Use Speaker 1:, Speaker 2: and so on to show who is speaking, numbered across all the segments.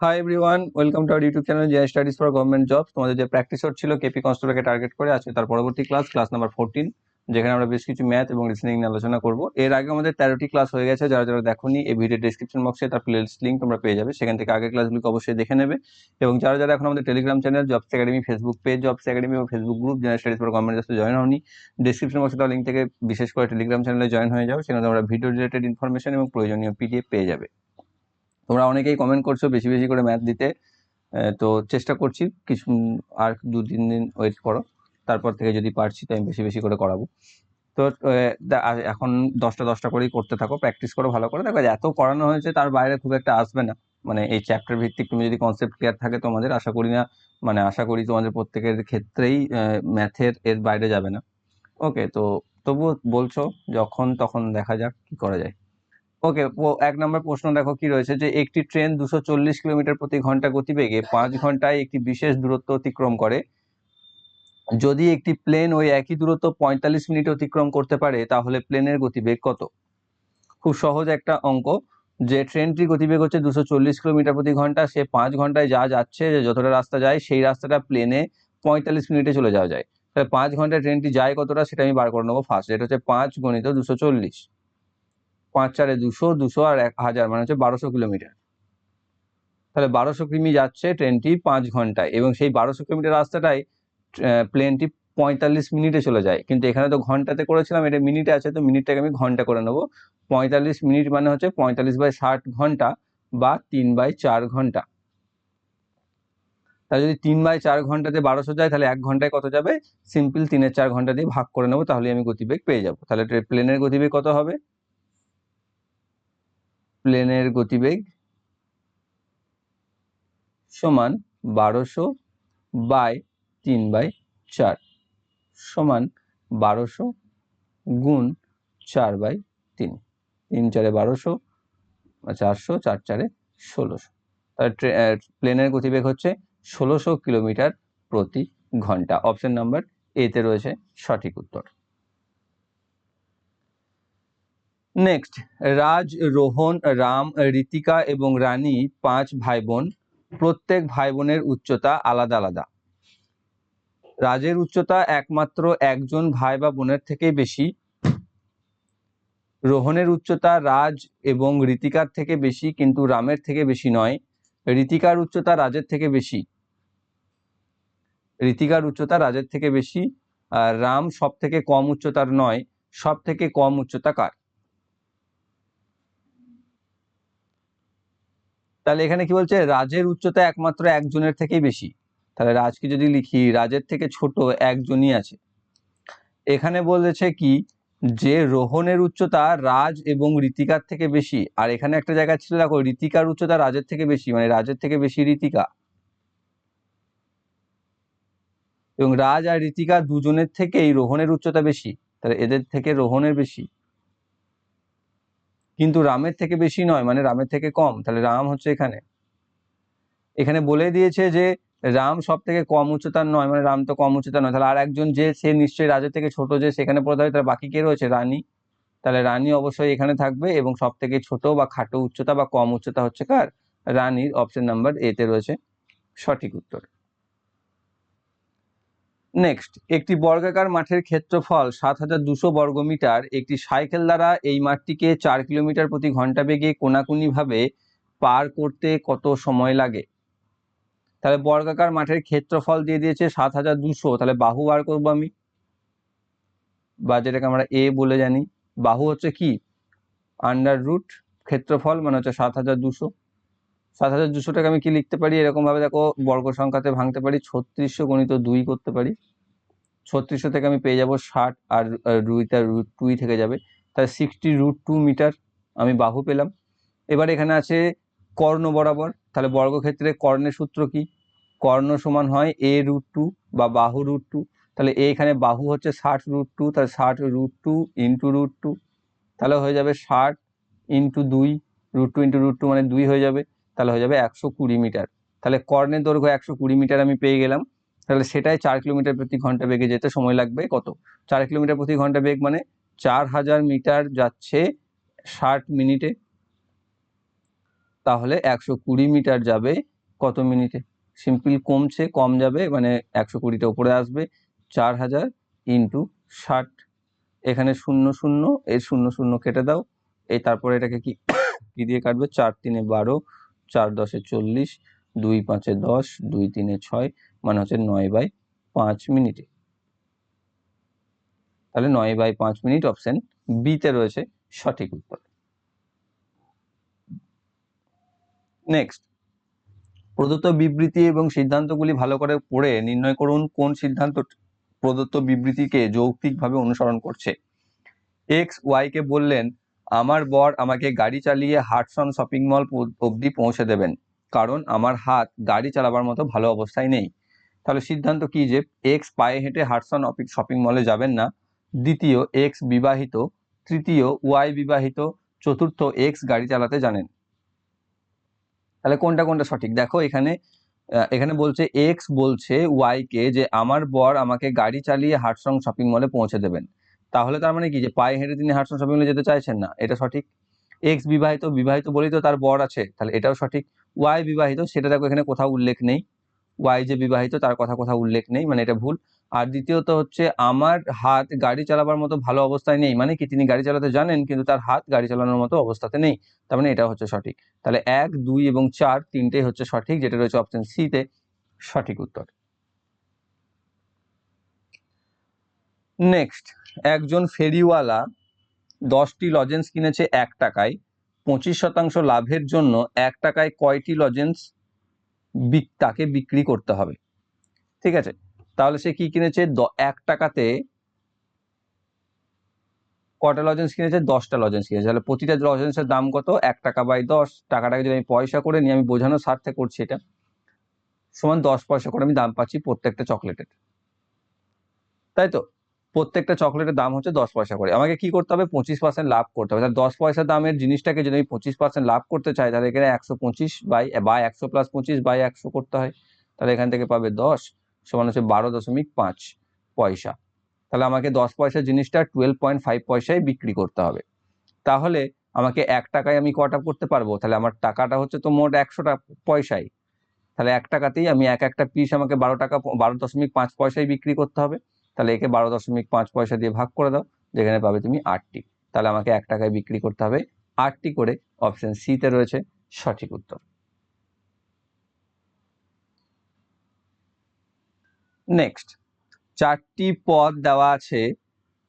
Speaker 1: Hi everyone, welcome to our YouTube channel J studies for government jobs. তোমাদের যে practice হচ্ছিল KP কনস্টেবলকে target করে আছে, তার পরবর্তী ক্লাস নাম্বার 14, যেখানে আমরা বেশ কিছু ম্যাথ এবং রিজনিং নিয়ে আলোচনা করব। এর আগে আমাদের 13টি ক্লাস হয়ে গেছে। যারা যারা দেখোনি, এই ভিডিও ডেসক্রিপশন বক্সে তার প্লেলিস্ট লিঙ্ক তোমরা পেয়ে যাবে, সেখান থেকে আগের ক্লাসগুলোকে অবশ্যই দেখে নেবে। এবং যারা যারা এখন আমাদের Telegram channel Jobs Academy, Facebook page Jobs Academy এবং Facebook group J studies for government জবসে জয়েন হওনি, ডেসক্রিপশন বক্সে তার লিঙ্ক থেকে বিশেষ করে টেলিগ্রাম চ্যানেলে জয়েন হয়ে যাও। সেখানে তোমরা ভিডিও রিলেটেড ইনফরমেশন এবং প্রয়োজনীয় পিডিএফ পেয়ে যাবে। তোমরা অনেকেই কমেন্ট করছো বেশি বেশি করে ম্যাথ দিতে, তো চেষ্টা করছি কিছু, আর 2-3 দিন ওয়েট করো, তারপর থেকে যদি পারছি তো আমি বেশি বেশি করে করাবো। তো এখন 10টা করেই করতে থাকো, প্র্যাকটিস করো ভালো করে। দেখো এত করানো হয়েছে, তার বাইরে খুব একটা আসবে না। মানে এই চ্যাপ্টার ভিত্তিক তুমি যদি কনসেপ্ট ক্লিয়ার থাকে তোমাদের, আশা করি তোমাদের প্রত্যেকের ক্ষেত্রেই ম্যাথের এর বাইরে যাবে না। ওকে, তো তবুও বলছো যখন তখন দেখা যাক কি করা যায়। ওকে, 1 নম্বর প্রশ্ন দেখো কি রয়েছে, যে একটি ট্রেন 240 কিলোমিটার প্রতি ঘন্টা গতিবেগে 5 ঘন্টায় একটি বিশেষ দূরত্ব অতিক্রম করে। যদি একটি প্লেন ওই একই দূরত্ব 45 মিনিট অতিক্রম করতে পারে, তাহলে প্লেনের গতিবেগ কত? খুব সহজ একটা অঙ্ক, যে ট্রেনটির গতিবেগ হচ্ছে 240 কিলোমিটার প্রতি ঘন্টা, সে 5 ঘন্টায় যা যাচ্ছে, যে যতটা রাস্তা যায় সেই রাস্তাটা প্লেনে 45 মিনিটে চলে যাওয়া যায়। তাহলে 5 ঘন্টায় ট্রেনটি যায় কতটা, সেটা আমি বার করে নেবো ফার্স্ট। এটা হচ্ছে 5 গুণিত 240, 5 4 200, 200 আর 1000 মানে হচ্ছে 1200 কিলোমিটার। তাহলে 1200 কিমি যাচ্ছে ট্রেনটি 5 ঘন্টায়, এবং সেই 1200 কিলোমিটার রাস্তাটাই প্লেনটি 45 মিনিটে চলে যায়। কিন্তু এখানে তো ঘন্টাতে করেছিলাম, এটা মিনিটে আছে, তো মিনিটটাকে আমি ঘন্টা করে নেবো। 45 মিনিট মানে হচ্ছে 45/60 ঘন্টা, বা 3/4 ঘন্টা। তাহলে যদি 3/4 ঘন্টাতে 1200 যায়, তাহলে 1 ঘন্টায় কত যাবে? সিম্পল 3/4 ঘন্টা দিয়ে ভাগ করে নেবো, তাহলে আমি গতিবেগ পেয়ে যাবো। তাহলে প্লেনের গতিবেগ কত হবে? প্লেনের গতিবেগ সমান 1200/3/4 সমান 1200 গুণ 4/3। 3 4 1200, 400, 4 4 1600। তাহলে প্লেনের গতিবেগ হচ্ছে 1600 কিলোমিটার প্রতি ঘন্টা। অপশন নাম্বার এতে রয়েছে সঠিক উত্তর। নেক্সট, রাজ, রোহন, রাম, ঋতিকা এবং রানী 5 ভাই বোন। প্রত্যেক ভাই বোনের উচ্চতা আলাদা আলাদা। রাজের উচ্চতা একমাত্র একজন ভাই বা বোনের থেকেই বেশি। রোহনের উচ্চতা রাজ এবং ঋতিকার থেকে বেশি, কিন্তু রামের থেকে বেশি নয়। ঋতিকার উচ্চতা রাজের থেকে বেশি। ঋতিকার উচ্চতা রাজের থেকে বেশি। আর রাম সব থেকে কম উচ্চতার নয়। সব থেকে কম উচ্চতা কার? তাহলে এখানে কি বলছে? রাজের উচ্চতা একমাত্র একজনের থেকেই বেশি। তাহলে রাজকে যদি লিখি, রাজের থেকে ছোট একজনই আছে। এখানে বলেছে কি, যে রোহনের উচ্চতা রাজ এবং ঋতিকার থেকে বেশি। আর এখানে একটা জায়গা ছিল, দেখো, ঋতিকার উচ্চতা রাজের থেকে বেশি, মানে রাজের থেকে বেশি ঋতিকা। এবং রাজ আর ঋতিকা দুজনের থেকেই রোহনের উচ্চতা বেশি, তাহলে এদের থেকে রোহনের বেশি, কিন্তু রামের থেকে বেশি নয়, মানে রামের থেকে কম। তাহলে রাম হচ্ছে এখানে বলে দিয়েছে যে রাম সব থেকে কম উচ্চতার নয়, মানে রাম তো কম উচ্চতার নয়। তাহলে আর একজন যে, সে নিশ্চয়ই রাজের থেকে ছোট, যে সেখানে পড়তে হবে। তাহলে বাকি কে রয়েছে? রানী। তাহলে রানী অবশ্যই এখানে থাকবে, এবং সব থেকে ছোট বা খাটো উচ্চতা বা কম উচ্চতা হচ্ছে কার? রানীর। অপশন নাম্বার এতে রয়েছে সঠিক উত্তর। নেক্সট, একটি বর্গাকার মাঠের ক্ষেত্রফল 7200 বর্গমিটার। একটি সাইকেল দ্বারা এই মাঠটিকে 4 কিলোমিটার প্রতি ঘন্টা বেগে কোনাকুনি ভাবে পার করতে কত সময় লাগে? তাহলে বর্গাকার মাঠের ক্ষেত্রফল দিয়ে দিয়েছে 7200, তাহলে বাহু বার করবো আমি, বা যেটাকে আমরা এ বলে জানি। বাহু হচ্ছে কি? আন্ডার রুট ক্ষেত্রফল, মানে হচ্ছে 7200। 7200টাকে আমি কি লিখতে পারি? এরকম ভাবে দেখো, বর্গ সংখ্যাতে ভাঙতে পারি, 3600 গুণিত 2 করতে পারি। 3600 থেকে আমি পেয়ে যাব 60, আর 2টা √2 থেকে যাবে, তাহলে 60√2 মিটার আমি বাহু পেলাম। এবার এখানে আছে কর্ণ বরাবর। তাহলে বর্গক্ষেত্রে কর্ণের সূত্র কি? কর্ণ সমান হয় a√2 বা বাহু √2। তাহলে এখানে বাহু হচ্ছে 60√2, তাহলে 60√2 ইন্টু √2, তাহলে হয়ে যাবে 60 ইন্টু 2, √2 ইন্টু √2 মানে 2 হয়ে যাবে, তাহলে হয়ে যাবে 120 মিটার। তাহলে কর্ণের দৈর্ঘ্য 120 মিটার আমি পেয়ে গেলাম। তাহলে সেটাই 4 কিলোমিটার প্রতি ঘন্টা বেগে যেতে সময় লাগবে কত? 4 কিলোমিটার প্রতি ঘন্টা বেগ মানে 4000 মিটার যাচ্ছে 60 মিনিটে, তাহলে 120 মিটার যাবে কত মিনিটে? সিম্পল কমছে, কম যাবে মানে 120টা উপরে আসবে, 4000 ইন্টু 60। এখানে 0 0, এই 0 0 কেটে দাও, এই তারপরে এটাকে কি কি দিয়ে কাটবে? 4 3 12, 4 10 40, 2 5 10, 2 3 6, মানে হচ্ছে 9/5 মিনিটে। তাহলে 9/5 মিনিট অপশন বি তে রয়েছে সঠিক উত্তর। নেক্সট, প্রদত্ত বিবৃতি এবং সিদ্ধান্তগুলি ভালো করে পড়ে নির্ণয় করুন কোন সিদ্ধান্ত প্রদত্ত বিবৃতিকে যৌক্তিকভাবে অনুসরণ করছে। এক্স ওয়াইকে বললেন, আমার বর আমাকে গাড়ি চালিয়ে হাটসন শপিং মল অবধি পৌঁছে দেবেন, কারণ আমার হাত গাড়ি চালাবার মতো ভালো অবস্থায় নেই। তাহলে সিদ্ধান্ত কি যে এক্স পায়ে হেঁটে হাটসন শপিং মলে যাবেন না, দ্বিতীয় এক্স বিবাহিত, তৃতীয় ওয়াই বিবাহিত, চতুর্থ এক্স গাড়ি চালাতে জানেন। তাহলে কোনটা কোনটা সঠিক দেখো। এখানে বলছে এক্স বলছে ওয়াই কে যে আমার বর আমাকে গাড়ি চালিয়ে হাটসং শপিং মলে পৌঁছে দেবেন। তাহলে তার মানে কি যে পায়ে হেঁটে তিনি হাটসং শপিং মলে যেতে চাইছেন না, এটা সঠিক। এক্স বিবাহিত, বিবাহিত বলেই তো তার বর আছে, তাহলে এটাও সঠিক। ওয়াই বিবাহিত, সেটা দেখো এখানে কোথাও উল্লেখ নেই, ওয়াই যে বিবাহিত তার কথা কোথাও উল্লেখ নেই, মানে এটা ভুল। আর দ্বিতীয়ত হচ্ছে আমার হাত গাড়ি চালাবার মতো ভালো অবস্থায় নেই, মানে কি তিনি গাড়ি চালাতে জানেন কিন্তু তার হাত গাড়ি চালানোর মতো অবস্থাতে নেই, তার মানে এটা হচ্ছে সঠিক। তাহলে 1 2 এবং 4 তিনটেই হচ্ছে সঠিক, যেটা রয়েছে অপশন সি তে সঠিক উত্তর। নেক্সট, একজন ফেরিওয়ালা 10টি লজেন্স কিনেছে 1 টাকায়, 25% লাভের জন্য 1 টাকায় কয়টি লজেন্স তাকে বিক্রি করতে হবে? ঠিক আছে, তাহলে সে কি কিনেছে? 1 টাকাতে কটা লজেন্স কিনেছে? 10টা লজেন্স কিনেছে। তাহলে প্রতিটা লজেন্সের দাম কত? 1 টাকা বাই 10, টাকাটাকে যদি আমি পয়সা করে নিই, আমি বোঝানোর স্বার্থে করছি এটা, সমান 10 পয়সা করে আমি দাম পাচ্ছি প্রত্যেকটা চকলেটের, তাই তো? প্রত্যেকটা চকলেটের দাম হচ্ছে 10 পয়সা করে। আমাকে কি করতে হবে? 25% লাভ করতে হবে। তাহলে 10 পয়সা দামের জিনিসটাকে যদি আমি 25% লাভ করতে চাই, তাহলে এখানে 125 বা 100 + 25 বাই 100 করতে হয়। তাহলে এখান থেকে পাবে 10 সমান হচ্ছে 12.5 পয়সা। তাহলে আমাকে 10 পয়সার জিনিসটা 12.5 পয়সায় বিক্রি করতে হবে। তাহলে আমাকে 1 টাকায় আমি কটা করতে পারবো? তাহলে আমার টাকাটা হচ্ছে তো মোট 100 পয়সায়, তাহলে 1 টাকাতেই আমি একটা পিস আমাকে 12.5 পয়সায় বিক্রি করতে হবে। তাহলে একে 12.5 পয়সা দিয়ে ভাগ করে দাও, যেখানে পাবে তুমি 8টি। তাহলে আমাকে 1 টাকায় বিক্রি করতে হবে 8টি করে, অপশন সি তে রয়েছে সঠিক উত্তর। নেক্সট, 4টি পদ দেওয়া আছে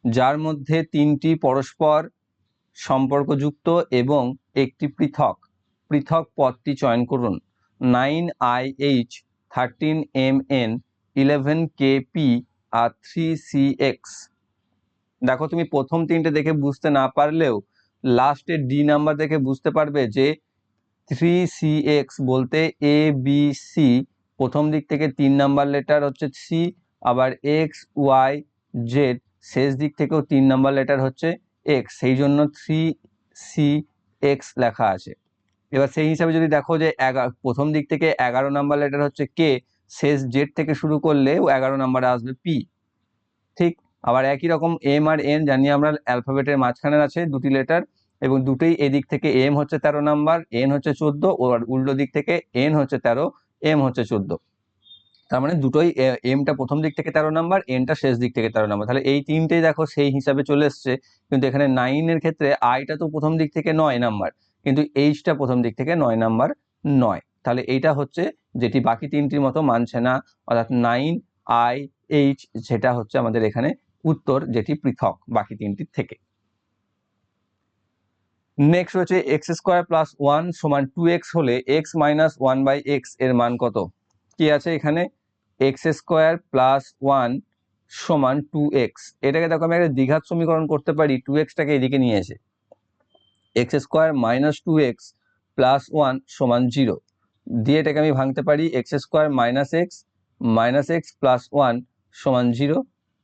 Speaker 1: যার মধ্যে 3টি পরস্পর সম্পর্কযুক্ত এবং একটি পৃথক। পৃথক পদটি চয়ন করুন। 9IH, 13MN, 11KP আর 3CX। দেখো তুমি প্রথম তিনটে দেখে বুঝতে না পারলেও লাস্টে ডি নাম্বার দেখে বুঝতে পারবে যে 3CX বলতে ABC, প্রথম দিক থেকে 3 নাম্বার লেটার হচ্ছে সি, আবার XYZ শেষ দিক থেকেও 3 নাম্বার লেটার হচ্ছে X, সেই জন্য 3CX লেখা আছে। এবার সেই হিসাবে যদি দেখো যে প্রথম দিক থেকে 11 নাম্বার লেটার হচ্ছে কে, শেষ জেড থেকে শুরু করলে 11 নাম্বারে আসবে পি। ঠিক, আবার একই রকম এম আর এন জানি আমরা অ্যালফাবেটের মাঝখানে আছে দুটি লেটার, এবং দুটোই এদিক থেকে এম হচ্ছে 13 নাম্বার, এন হচ্ছে 14, আর উল্টো দিক থেকে এন হচ্ছে 13, এম হচ্ছে 14। তার মানে দুটোই এমটা প্রথম দিক থেকে 13 নাম্বার, এনটা শেষ দিক থেকে 13 নাম্বার, তাহলে এই তিনটেই দেখো সেই হিসাবে চলে এসছে। কিন্তু এখানে 9 এর ক্ষেত্রে আইটা তো প্রথম দিক থেকে 9 নাম্বার, কিন্তু এইচটা প্রথম দিক থেকে 9 নাম্বার নয়, তাহলে এইটা হচ্ছে যেটি বাকি তিনটির মতো মানছে না, অর্থাৎ 9IH সেটা হচ্ছে আমাদের এখানে উত্তর, যেটি পৃথক বাকি তিনটির থেকে। নেক্সট হচ্ছে x² + 1 = 2x হলে x - 1/x এর মান কত? কি আছে এখানে? x² + 1 = 2x। এটাকে দেখো আমি একটা দ্বিঘাত সমীকরণ করতে পারি, 2x-টাকে এদিকে নিয়ে এসে x² - 2x + 1 = 0 দিয়ে এটাকে আমি ভাঙতে পারি x² - x - x + 1 = 0,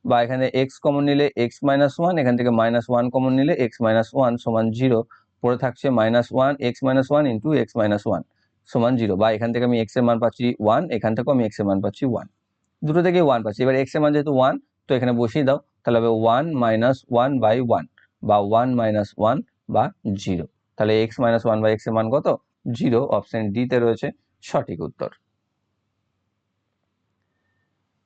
Speaker 1: বা এখানে x কমন নিলে x - 1, এখান থেকে -1 কমন নিলে x - 1 = 0, পড়ে থাকছে -1 x - 1 × x - 1 = 0, বা এখান থেকে আমি x এর মান পাচ্ছি 1, এখান থেকেও আমি x এর মান পাচ্ছি 1, দুটো থেকেই 1 পাচ্ছি। এবার x এর মান যেহেতু 1, তো এখানে বসিয়ে দাও, তাহলে হবে 1 - 1/1 বা 1 - 1 বা 0। তাহলে x - 1/x এর মান কত? 0, অপশন ডি তে রয়েছে সঠিক উত্তর।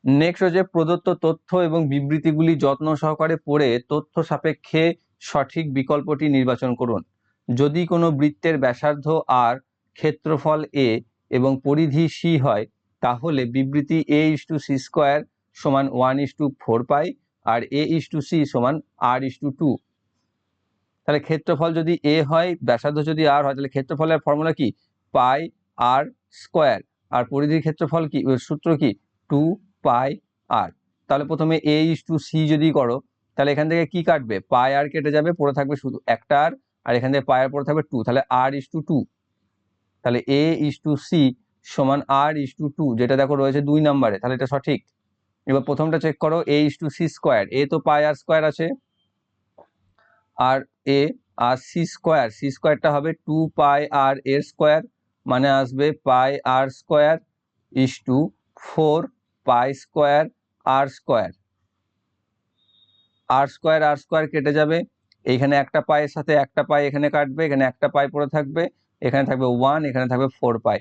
Speaker 1: নেক্সট হচ্ছে প্রদত্ত তথ্য এবং বিবৃতিগুলি যত্ন সহকারে পড়ে তথ্য সাপেক্ষে সঠিক বিকল্পটি নির্বাচন করুন। যদি কোনো বৃত্তের ব্যাসার্ধ আর, ক্ষেত্রফল a এবং পরিধি c হয়, তাহলে বিবৃতি a/c² সমান 1:4 পাই আর a/c সমান r/2। তাহলে ক্ষেত্রফল যদি a হয়, ব্যাসার্ধ যদি r হয়, তাহলে ক্ষেত্রফলের ফর্মুলা কি? পাই r স্কোয়ার। আর পরিধির ক্ষেত্রফল কি, সূত্র কি? 2 পাই r। তাহলে প্রথমে a/c যদি করো, তাহলে এখান থেকে কি কাটবে? পাই r কেটে যাবে, পড়ে থাকবে শুধু একটা r, আর এখান থেকে পাই r পড়ে থাকবে 2, তাহলে r/2। তাহলে a/c সমান r/2, যেটা দেখো রয়েছে 2 নম্বরে, তাহলে এটা সঠিক। এবার প্রথমটা চেক করো, a/c², a তো পাই r স্কোয়ার আছে, আর a আর c স্কোয়ারটা হবে 2 পাই r এর স্কোয়ার, মানে আসবে পাই r স্কোয়ার = 4 পাই square r square. r square কেটে যাবে, এইখানে একটা পাইয়ের সাথে একটা পাই এখানে কাটবে, এখানে একটা পাই পড়ে থাকবে, এখানে থাকবে 1, এখানে থাকবে 4 পাই।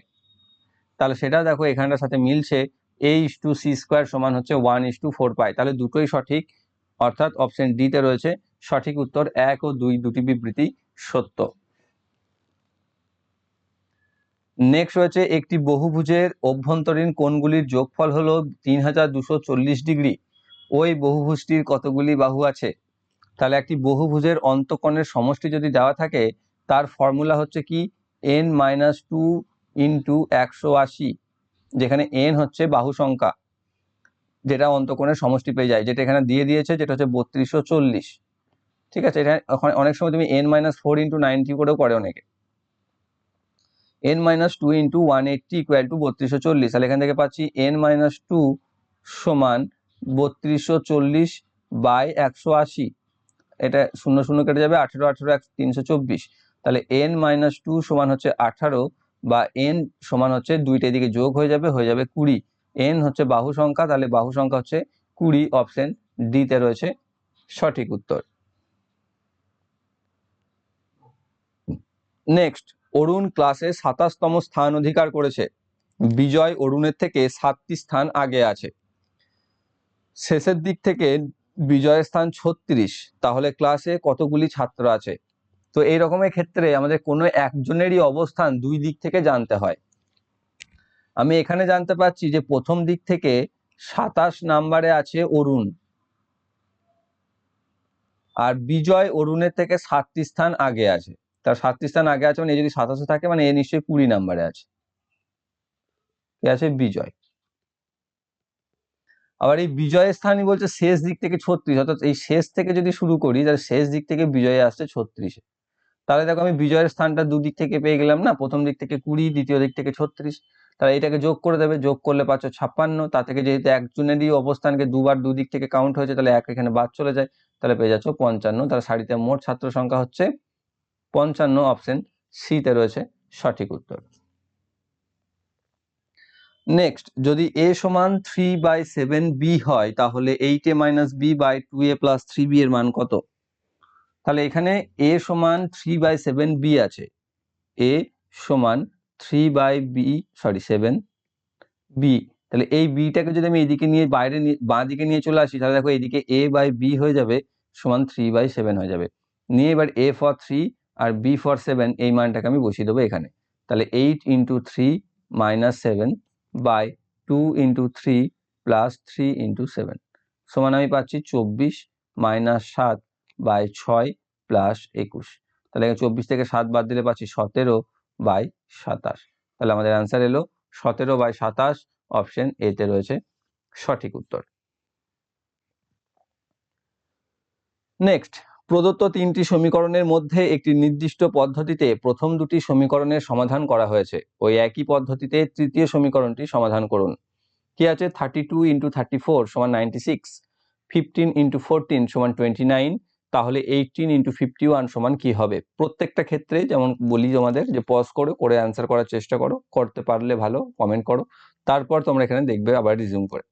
Speaker 1: তাহলে সেটা দেখো এখানটার সাথে মিলছে, a/c² সমান হচ্ছে 1:4 পাই। তাহলে দুটোই সঠিক, অর্থাৎ অপশন ডি তে রয়েছে সঠিক উত্তর। 1 ও 2 দুটি বিবৃতি সত্য। নেক্সট রয়েছে একটি বহুভুজের অভ্যন্তরীণ কোণগুলির যোগফল হলো 3240 ডিগ্রি। ওই বহুভুজটির কতগুলি বাহু আছে? তাহলে একটি বহুভুজের অন্তকোণের সমষ্টি যদি দেওয়া থাকে, তার ফর্মুলা হচ্ছে কি? n-2 × 180, যেখানে n হচ্ছে বাহু সংখ্যা, যেটা অন্তকোণের সমষ্টি পেয়ে যায়, যেটা এখানে দিয়ে দিয়েছে, যেটা হচ্ছে 3240। ঠিক আছে, এটা অনেক সময় তুমি n-4 × 90 করেও করে অনেকে। n-2 × 180 = 3240। তাহলে এখান থেকে পাচ্ছি n-2 সমান 3240/180। এটা 0 0 কেটে যাবে, 18 18 324। তাহলে n-2 সমান হচ্ছে 18, বা n সমান হচ্ছে দুইটা এদিকে যোগ হয়ে যাবে 20। n হচ্ছে বাহু সংখ্যা, তাহলে বাহু সংখ্যা হচ্ছে 20। অপশন ডি তে রয়েছে সঠিক উত্তর। নেক্সট, অরুণ ক্লাসে 27তম স্থান অধিকার করেছে। বিজয় অরুণের থেকে 7টি স্থান আগে আছে। শেষের দিক থেকে বিজয়ের স্থান 36, তাহলে ক্লাসে কতগুলি ছাত্র আছে? তো এই রকমের ক্ষেত্রে আমাদের কোনো একজনেরই অবস্থান দুই দিক থেকে জানতে হয়। আমি এখানে জানতে পারছি যে প্রথম দিক থেকে 27 নম্বরে আছে অরুণ, আর বিজয় অরুণের থেকে 7টি স্থান আগে আছে। তার 7টি স্থান আগে আছে, মানে যদি 27 থাকে, মানে এ নিশ্চয়ই 20 নম্বরে আছে। কে আছে? বিজয়। আবার এই বিজয়ের স্থানই বলছে শেষ দিক থেকে 36, অর্থাৎ এই শেষ থেকে যদি শুরু করি, তাহলে শেষ দিক থেকে বিজয়ে আসছে 36। তাহলে দেখো আমি বিজয়ের স্থানটা দুদিক থেকে পেয়ে গেলাম না, প্রথম দিক থেকে 20, দ্বিতীয় দিক থেকে 36। তাহলে এটাকে যোগ করে দেবে, যোগ করলে পাচ্ছ 56। তা থেকে যেহেতু একজনেরই অবস্থানকে দুবার দুদিক থেকে কাউন্ট হয়েছে, তাহলে এক এখানে বাদ চলে যায়, তাহলে পেয়ে যাচ্ছ 55। তাহলে সারিতে মোট ছাত্র সংখ্যা হচ্ছে 55। অপশন সি তে রয়েছে সঠিক উত্তর। নেক্সট, যদি a সমান 3/7b হয়, তাহলে 8a - b/2a + 3b এর মান কত? তাহলে এখানে a সমান 3/7b আছে, a সমান 7b। তাহলে এই bটাকে যদি আমি এদিকে নিয়ে বাইরে বাঁ দিকে নিয়ে চলে আসি, তাহলে দেখো এইদিকে a/b হয়ে যাবে সমান 3/7 হয়ে যাবে। নিয়ে এবার a for 3 R b for 7 এই মানটাকে আমি বসিয়ে দেবো এখানে। তাহলে 8 × 3 - 7/2 × 3 + 3 × 7 সমান আমি পাচ্ছি 24 - 7/6 + 21। তাহলে 24 থেকে 7 বাদ দিলে পাচ্ছি 17/27। তাহলে আমাদের অ্যান্সার এলো 17/27। অপশন এ তে রয়েছে সঠিক উত্তর। নেক্সট, প্রদত্ত 3টি সমীকরণের মধ্যে একটি নির্দিষ্ট পদ্ধতিতে প্রথম দুটি সমীকরণের সমাধান করা হয়েছে। ওই একই পদ্ধতিতে তৃতীয় সমীকরণটি সমাধান করুন। কি আছে? 32 × 34 = 96, 15 × 14 = 29। তাহলে 18 × 51 সমান কি হবে? প্রত্যেকটা ক্ষেত্রে যেমন বলি তোমাদের, যে পজ করে অ্যান্সার করার চেষ্টা করো, করতে পারলে ভালো, কমেন্ট করো, তারপর তোমরা এখানে দেখবে আবার রিজিউম করে।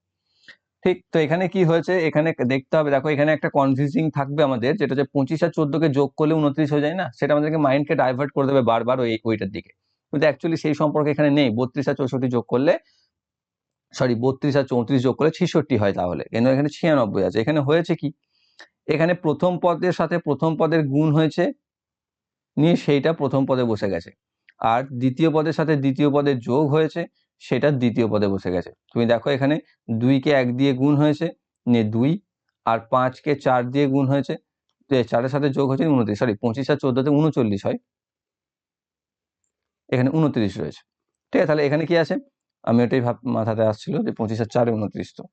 Speaker 1: ঠিক, তো এখানে কি হয়েছে, এখানে দেখতে হবে। দেখো এখানে একটা কনফিউজিং থাকবে আমাদের, যেটা হচ্ছে 25 আর 14 কে যোগ করলে 29 হয়ে যায় না, সেটা আমাদেরকে মাইন্ডকে ডাইভার্ট করে দেবে বারবার ওইটার দিকে। কিন্তু অ্যাকচুয়ালি সেই সম্পর্ক এখানে নেই। 32 আর 64 যোগ করলে, সরি 32 আর 34 যোগ করলে 66 হয়, তাহলে কিন্তু এখানে 96 আছে। এখানে হয়েছে কি, এখানে প্রথম পদের সাথে প্রথম পদের গুণ হয়েছে, নিয়ে সেইটা প্রথম পদে বসে গেছে, আর দ্বিতীয় পদের সাথে দ্বিতীয় পদের যোগ হয়েছে, সেটা দ্বিতীয় পদে বসে গেছে। তুমি দেখো এখানে 2 কে 1 দিয়ে গুণ হয়েছে, নিয়ে 2, আর 5 কে 4 দিয়ে গুণ হয়েছে, 4-এর সাথে যোগ হয়েছে 29, সরি 25 আর 14-তে 39 হয়, এখানে 29 রয়েছে। ঠিক আছে, তাহলে এখানে কি আছে, আমি ওটাই মাথাতে আসছিল যে 25 আর 4 29, তো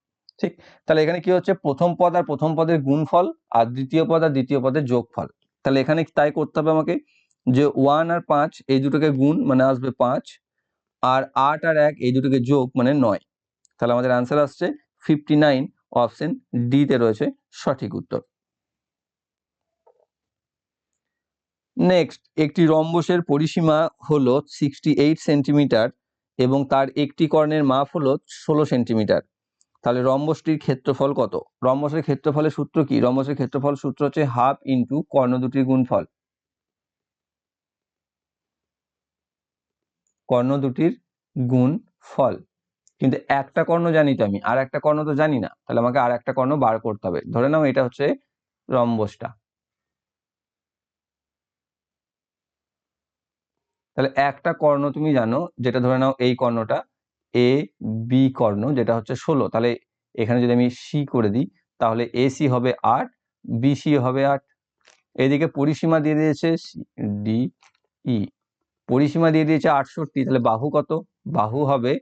Speaker 1: ঠিক। তাহলে এখানে কি হচ্ছে, প্রথম পদ আর প্রথম পদের গুণফল, আর দ্বিতীয় পদ আর দ্বিতীয় পদের যোগফল। তাহলে এখানে তাই করতে হবে আমাকে, যে 1 আর 5 এই দুটোকে গুণ মানে আসবে 5, আর 8 আর 1 এই দুটোকে যোগ মানে 9। তাহলে আমাদের আনসার আসছে 59, অপশন ডি তে রয়েছে সঠিক উত্তর। নেক্সট, একটি রম্বসের পরিসীমা হলো 68 সেন্টিমিটার এবং তার একটি কর্ণের মাপ হলো 16 সেন্টিমিটার। তাহলে রম্বসটির ক্ষেত্রফল কত? রম্বসের ক্ষেত্রফলের সূত্র কি? রম্বসের ক্ষেত্রফল সূত্র হচ্ছে হাফ ইন্টু কর্ণ দুটির গুণফল, কর্ণ দুটির গুণফল। কিন্তু একটা কর্ণ জানি তো আমি, আর একটা কর্ণ তো জানি না, তাহলে আমাকে আর একটা কর্ণ বার করতে হবে। ধরে নাও এটা হচ্ছে রম্বসটা, তাহলে একটা কর্ণ তুমি জানো, যেটা ধরে নাও এই কর্ণটা এ বি কর্ণ, যেটা হচ্ছে 16। তাহলে এখানে যদি আমি সি করে দিই, তাহলে এসি হবে 8, বিসি হবে 8। এদিকে পরিসীমা দিয়ে দিয়েছে ডি ই, পরিসীমা দিয়ে দিয়েছে 68। তাহলে বাহু কত? বাহু হবে,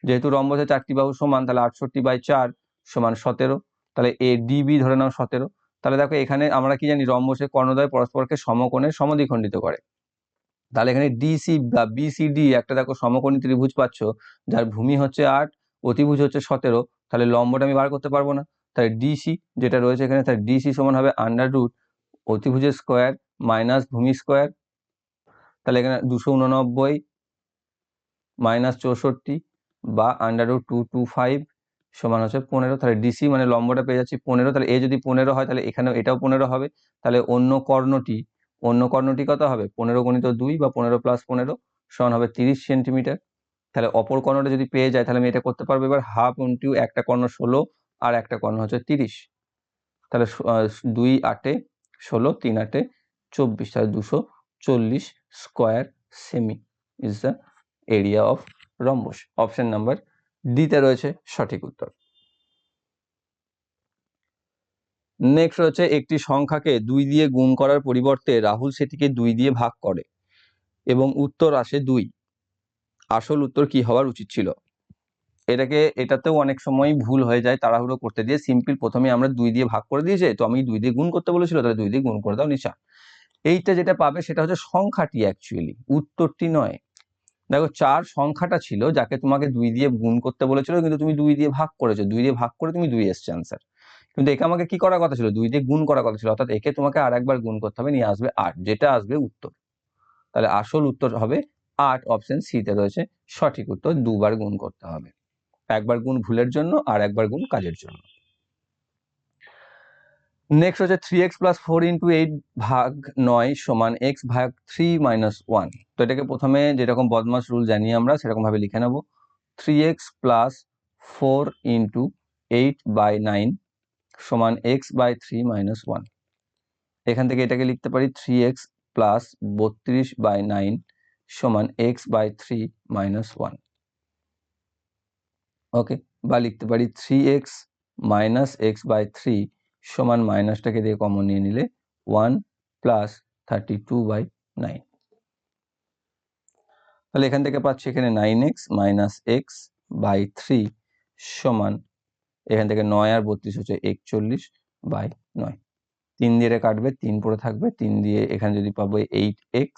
Speaker 1: যেহেতু রম্বসের 4টি বাহু সমান, তাহলে 68/4 সমান 17। তাহলে এ ডিবি ধরে নাও 17। তাহলে দেখো এখানে আমরা কি জানি, রম্বসের কর্ণদ্বয় পরস্পরকে সমকোণে সমদ্বিখণ্ডিত করে। তাহলে এখানে ডিসি বা বিসিডি একটা দেখো সমকোণী ত্রিভুজ পাচ্ছ, যার ভূমি হচ্ছে 8, অতিভুজ হচ্ছে 17। তাহলে লম্বটা আমি বার করতে পারবো না, তাহলে ডিসি যেটা রয়েছে এখানে, তাহলে ডিসি সমান হবে √ অতিভুজের স্কোয়ার মাইনাস ভূমি স্কোয়ার। তাহলে এখানে 289 মাইনাস 64 বা √225 সমান হচ্ছে 15। তাহলে ডিসি মানে লম্বটা পেয়ে যাচ্ছি 15। তাহলে এ যদি 15 হয়, তাহলে এখানেও এটাও 15 হবে। তাহলে অন্য কর্ণটি কত হবে? 15 গুণিত 2 বা 15 + 15 সমান হবে 30 সেন্টিমিটার। তাহলে অপর কর্ণটা যদি পেয়ে যায়, তাহলে আমি এটা করতে পারবো এবার হাফ ইন্টু একটা কর্ণ 16 আর একটা কর্ণ হচ্ছে 30। তাহলে 2 8 16, 3 8 24, তাহলে 240 square semi is the area of rhombus. Option number D তে রয়েছে সঠিক উত্তর। নেক্সট হচ্ছে, একটি সংখ্যাকে 2 দিয়ে গুণ করার পরিবর্তে রাহুল সেটিকে 2 দিয়ে ভাগ করে এবং উত্তর আসে 2। আসল উত্তর কি হওয়ার উচিত ছিল? এটাতেও অনেক সময় ভুল হয়ে যায় তাড়াহুড়ো করতে দিয়ে। সিম্পল প্রথমে আমরা 2 দিয়ে ভাগ করে দিয়েছে, তো আমি 2 দিয়ে গুণ করতে বলেছিল, তাহলে 2 দিয়ে গুণ করে দাও নিশা। এইটা যেটা পাবে সেটা হচ্ছে সংখ্যাটি, অ্যাকচুয়ালি উত্তরটি নয়। দেখো 4 সংখ্যাটা ছিল যাকে তোমাকে 2 দিয়ে গুণ করতে বলেছিল, কিন্তু তুমি 2 দিয়ে ভাগ করেছো, 2 দিয়ে ভাগ করে তুমি 2 এসছে আনসার। কিন্তু একে আমাকে কি করার কথা ছিল? 2 দিয়ে গুণ করার কথা ছিল, অর্থাৎ একে তোমাকে আরেকবার গুণ করতে হবে, নিয়ে আসবে 8, যেটা আসবে উত্তর। তাহলে আসল উত্তর হবে 8, অপশন সি তে রয়েছে সঠিক উত্তর। 2 বার গুণ করতে হবে, একবার গুণ ভুলের জন্য আর একবার গুণ কাজের জন্য। নেক্সট হচ্ছে 3x + 4 × 8 ভাগ 9 সমান x ভাগ 3 - 1। তো এটাকে প্রথমে যেরকম বদমাস রুল জানি আমরা, সেরকম ভাবে লিখে নেব। 3x + 4 × 8/9 সমান x বাই 3 - 1। এখান থেকে এটাকে লিখতে পারি 3x + 32/9 সমান x বাই 3 - 1। ওকে, বা লিখতে পারি 3x - x বাই 3 সমান মাইনাসটাকে দিয়ে কমন নিয়ে নিলে 1 + 32/9। তাহলে এখান থেকে পাচ্ছি এখানে 9x - x বাই 3 সমান, এখান থেকে 9 আর 32 হচ্ছে 41/9। 3 দিয়ে কাটবে, 3 পড়ে থাকবে, 3 দিয়ে এখানে যদি পাবো 8x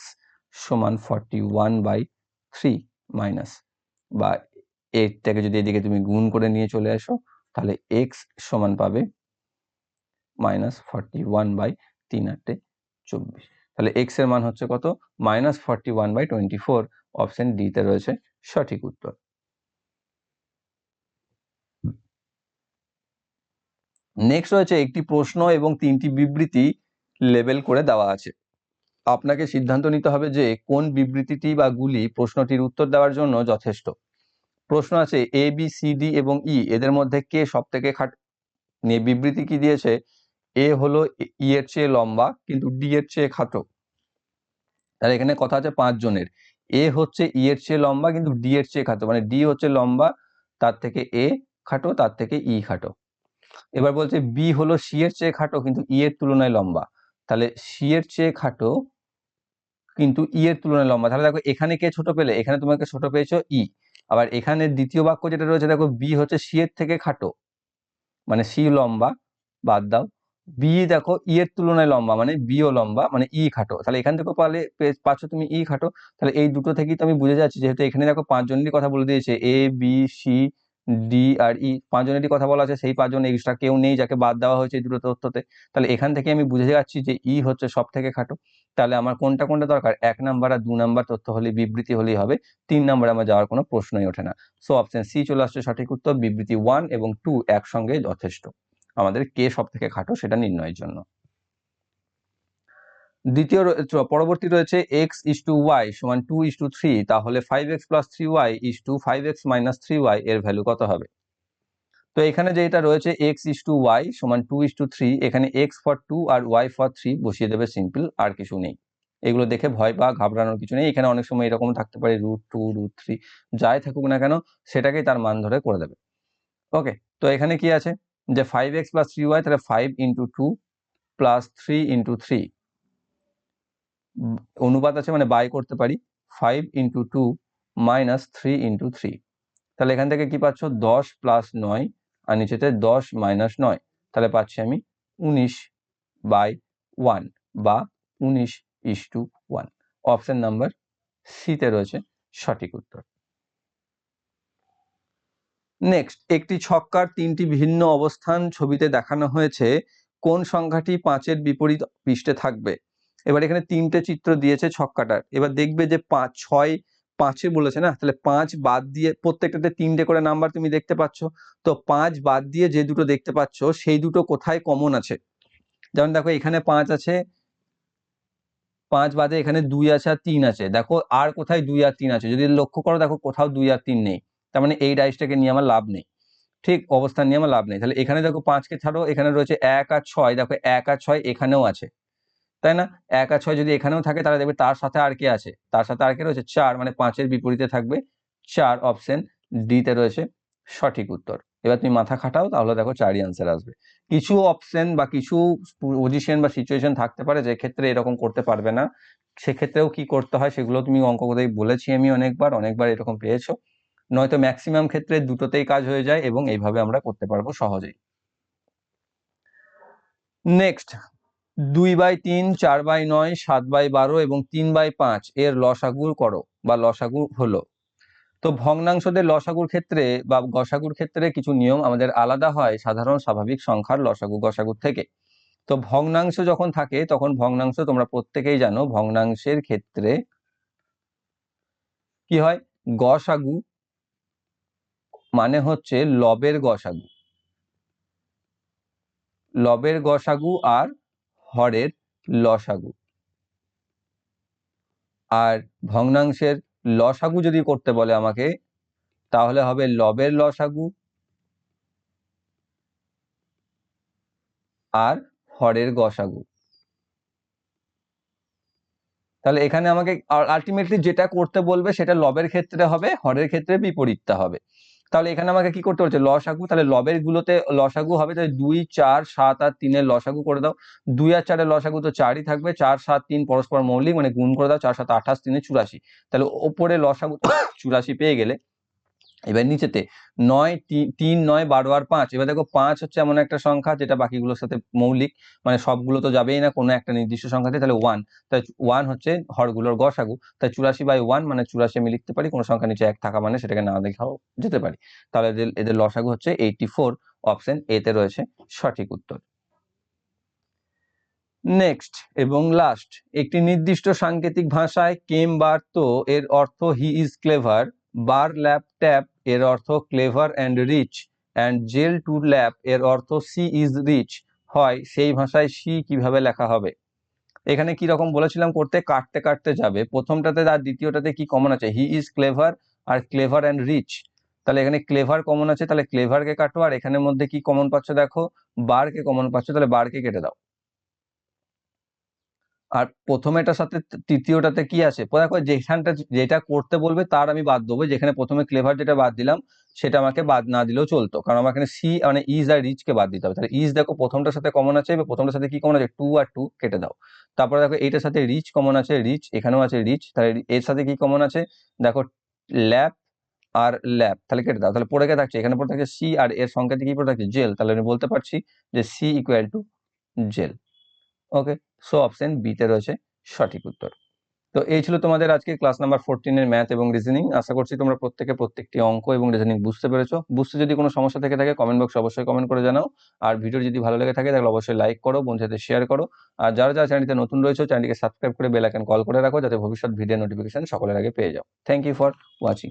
Speaker 1: সমান 41/3 মাইনাস, বা এইটাকে যদি এদিকে তুমি গুণ করে নিয়ে চলে আসো, তাহলে x সমান পাবে -41/3 × 24। তাহলে x এর মান হচ্ছে কত? -41/24। অপশন ডি তে রয়েছে সঠিক উত্তর। নেক্সট রয়েছে, একটি প্রশ্ন এবং 3টি বিবৃতি লেবেল করে দেওয়া আছে। আপনাকে সিদ্ধান্ত নিতে হবে যে কোন বিবৃতিটি বা গুলি প্রশ্নটির উত্তর দেওয়ার জন্য যথেষ্ট। প্রশ্ন আছে এ বি সি ডি এবং ই এদের মধ্যে কে সব থেকে নিয়ে বিবৃতি কি দিয়েছে, এ হলো ই এর চেয়ে লম্বা কিন্তু ডি এর চেয়ে খাটো। তাহলে এখানে কথা আছে 5 জনের, এ হচ্ছে ই এর চেয়ে লম্বা কিন্তু ডি এর চেয়ে খাটো, মানে ডি হচ্ছে লম্বা, তার থেকে এ খাটো, তার থেকে ই খাটো। এবার বলছে বি হলো সি এর চেয়ে খাটো কিন্তু ই এর তুলনায় লম্বা, তাহলে সি এর চেয়ে খাটো কিন্তু ই এর তুলনায় লম্বা। তাহলে দেখো এখানে কে ছোট পেলে, এখানে তোমাকে ছোট পেয়েছো ই। আবার এখানে দ্বিতীয় বাক্য যেটা রয়েছে দেখো বি হচ্ছে সি এর থেকে খাটো, মানে সি লম্বা, বাদ দাও। বি দেখো ই এর তুলনায় লম্বা মানে বিও লম্বা মানে ই খাটো, তাহলে এখান থেকে পাচ্ছ তুমি ই খাটো। তাহলে এই দুটো থেকেই তো আমি বুঝে যাচ্ছি, যেহেতু এখানে দেখো 5 জনেরই কথা বলে দিয়েছে, এ বি সি ডি আর ই 5 জনেরই কথা বলা আছে, সেই 5 জন এক্সট্রা কেউ নেই যাকে বাদ দেওয়া হয়েছে এই দুটো তথ্যতে। তাহলে এখান থেকে আমি বুঝে যাচ্ছি যে ই হচ্ছে সব থেকে খাটো। তাহলে আমার কোনটা কোনটা দরকার, 1 নাম্বার আর 2 নাম্বার তথ্য হলে বিবৃতি হলেই হবে, 3 নাম্বারে আমার যাওয়ার কোনো প্রশ্নই ওঠে না। সো অপশন সি চলে আসছে সঠিক উত্তর, বিবৃতি 1 এবং 2 একসঙ্গে যথেষ্ট আমাদের কে সব থেকে খাটো সেটা নির্ণয়ের জন্য। পরবর্তী রয়েছে x:y সমান 2:3, তাহলে 5x + 3y 5x - 3y এর ভ্যালু কত হবে? তো এখানে যেটা রয়েছে x:y সমান 2:3, এখানে x ফর 2 আর y ফর 3 বসিয়ে দেবে, সিম্পল, আর কিছু নেই। এগুলো দেখে ভয় বা ঘাবড়ানোর কিছু নেই, এখানে অনেক সময় এরকম থাকতে পারে √2 √3 যাই থাকুক না কেন সেটাকেই তার মান ধরে করে দেবে। ওকে, তো এখানে কি আছে যে 5x + 3y, তাহলে 5 × 2 + 3 × 3 অনুপাত আছে মানে বাই করতে পারি, 5 × 2 - 3 × 3, তাহলে এখান থেকে কি পাচ্ছ 10 + 9 আর নিচেতে 10 - 9, তাহলে পাচ্ছি আমি 19/1 বা 19:1। অপশন নাম্বার সিতে রয়েছে সঠিক উত্তর। নেক্সট, একটি ছক্কার 3টি ভিন্ন অবস্থান ছবিতে দেখানো হয়েছে, কোন সংখ্যাটি 5-এর বিপরীত পৃষ্ঠে থাকবে? এবার এখানে 3টে চিত্র দিয়েছে ছক্কাটার, এবার দেখবে যে 5 6 5-এ বলেছে না, তাহলে 5 বাদ দিয়ে প্রত্যেকটাতে 3টে করে নাম্বার তুমি দেখতে পাচ্ছ, তো 5 বাদ দিয়ে যে দুটো দেখতে পাচ্ছ সেই দুটো কোথায় কমন আছে? যেমন দেখো এখানে 5 আছে, 5 বাদে এখানে 2 আছে আর 3 আছে, দেখো আর কোথায় 2 আর 3 আছে? যদি লক্ষ্য করো দেখো কোথাও 2 আর 3 নেই, তার মানে এই ডাইসটাকে নিয়ে আমার লাভ নেই, ঠিক অবস্থান নিয়ে আমার লাভ নেই। তাহলে এখানে দেখো 5কে ছাড়ো, এখানে রয়েছে 1 আর 6, দেখো 1 আর 6 এখানেও আছে, তাই না? 1 আর 6 যদি এখানেও থাকে তাহলে দেখবে তার সাথে আর কে আছে, তার সাথে আর কে রয়েছে 4, মানে 5-এর বিপরীতে থাকবে 4, অপশন ডি তে রয়েছে সঠিক উত্তর। এবার তুমি মাথা খাটাও, তাহলে দেখো 4ই আনসার আসবে। কিছু অপশন বা কিছু পজিশন বা সিচুয়েশন থাকতে পারে যে ক্ষেত্রে এরকম করতে পারবে না, সেক্ষেত্রেও কি করতে হয় সেগুলো তুমি অঙ্ক করেই বলেছি আমি অনেকবার এরকম পেয়েছো, নয়তো ম্যাক্সিমাম ক্ষেত্রে দুটোতেই কাজ হয়ে যায় এবং এইভাবে আমরা করতে পারবো সহজেই। নেক্সট, 2/3, 4/9, 7/12 এবং 3/5 এর লসাগু করো বা লসাগু হলো। তো ভগ্নাংশদের লসাগুর ক্ষেত্রে বা গসাগুর ক্ষেত্রে কিছু নিয়ম আমাদের আলাদা হয় সাধারণ স্বাভাবিক সংখ্যার লসাগু গসাগুর থেকে। তো ভগ্নাংশ যখন থাকে তখন ভগ্নাংশ তোমরা প্রত্যেকেই জানো, ভগ্নাংশের ক্ষেত্রে কি হয়, গসাগু মানে হচ্ছে লবের গসাগু, লবের গসাগু আর হরের লসাগু। আর ভগ্নাংশের লসাগু যদি করতে বলে আমাকে, তাহলে হবে লবের লসাগু আর হরের গসাগু। তাহলে এখানে আমাকে আলটিমেটলি যেটা করতে বলবে সেটা লবের ক্ষেত্রে হবে, হরের ক্ষেত্রে বিপরীতটা হবে। তাহলে এখানে আমাকে কি করতে হচ্ছে, লসাগু, তাহলে লবের গুলোতে লসাগু হবে, তাহলে 2, 4, 7 আর 3 এর লসাগু করে দাও। 2 আর 4 এর লসাগু তো 4ই থাকবে, 4, 7, 3 পরস্পর মৌলিক, মানে গুণ করে দাও, 4, 7, 28, 3, 84। তাহলে ওপরে লসাগু 84 পেয়ে গেলে, এবার নিচেতে 9, 3, 9, 12 আর 5। এবার দেখো 5 হচ্ছে এমন একটা সংখ্যা যেটা বাকিগুলোর সাথে মৌলিক, মানে সবগুলো তো যাবেই না, কোনো একটা নির্দিষ্ট সংখ্যাতে, তাহলে 1, তাই 1 হচ্ছে হরগুলোর গসাগু, তাই 84/1 মানে 84 আমি লিখতে পারি, কোনো সংখ্যা নিচে 1 থাকা মানে সেটাকে না দেখাও যেতে পারি। তাহলে এদের লসাগু হচ্ছে 84, অপশন এ তে রয়েছে সঠিক উত্তর। নেক্সট এবং লাস্ট, একটি নির্দিষ্ট সাংকেতিক ভাষায় কেম বার তো এর অর্থ হি ইজ ক্লেভার, বার ল্যাপ ট্যাপ এর অর্থ ক্লেভার অ্যান্ড রিচ, অ্যান্ড জেল টু ল্যাপ এর অর্থ সি ইজ রিচ হয়, সেই ভাষায় সি কিভাবে লেখা হবে? এখানে কি রকম বলেছিলাম করতে, কাটতে কাটতে যাবে, প্রথমটাতে আর দ্বিতীয়টাতে কি কমন আছে, হি ইজ ক্লেভার আর ক্লেভার অ্যান্ড রিচ, তাহলে এখানে ক্লেভার কমন আছে, তাহলে ক্লেভারকে কাটো, আর এখানের মধ্যে কি কমন পাচ্ছ দেখো, বারকে কমন পাচ্ছ, তাহলে বারকে কেটে দাও। আর প্রথমেটার সাথে তৃতীয়টাতে কি আছে দেখো, যেখানটা যেটা করতে বলবে তার আমি বাদ দেবো, যেখানে প্রথমে ক্লেভার যেটা বাদ দিলাম সেটা আমাকে বাদ না দিলেও চলতো, কারণ আমার এখানে সি মানে ইজ আর রিচ কে বাদ দিতে হবে। তাহলে ইজ দেখো প্রথমটার সাথে কমন আছে, এবার প্রথমটার সাথে কি কমন আছে, টু আর টু কেটে দাও। তারপরে দেখো এইটার সাথে রিচ কমন আছে, রিচ এখানেও আছে রিচ, তাহলে এর সাথে কি কমন আছে দেখো, ল্যাপ আর ল্যাপ, তাহলে কেটে দাও। তাহলে পড়ে গিয়ে থাকছে, এখানে পড়ে থাকছে সি, আর এর সংখ্যাতে কি পড়ে থাকছে জেল, তাহলে আমি বলতে পারছি যে C equal to gel. Okay, so option B তে রয়েছে সঠিক উত্তর। তো এই ছিল তোমাদের আজকে ক্লাস নাম্বার 14 এর ম্যাথ এবং রিজনিং। আশা করছি তোমরা প্রত্যেকটি অঙ্ক এবং রিজনিং বুঝতে পেরেছো। বুঝতে যদি কোনো সমস্যা থেকে থাকে কমেন্ট বক্সে অবশ্যই কমেন্ট করে জানাও। আর ভিডিও যদি ভালো লেগে থাকে তাহলে অবশ্যই লাইক করো, বন্ধুদের সাথে শেয়ার করো। আর যারা যারা চ্যানেলটিতে নতুন রয়েছে চ্যানেলটিকে সাবস্ক্রাইব করে বেল আইকন কল করে রাখো, যাতে ভবিষ্যৎ ভিডিও নোটিফিকেশন সকলের আগে পেয়ে যাও। Thank you for watching.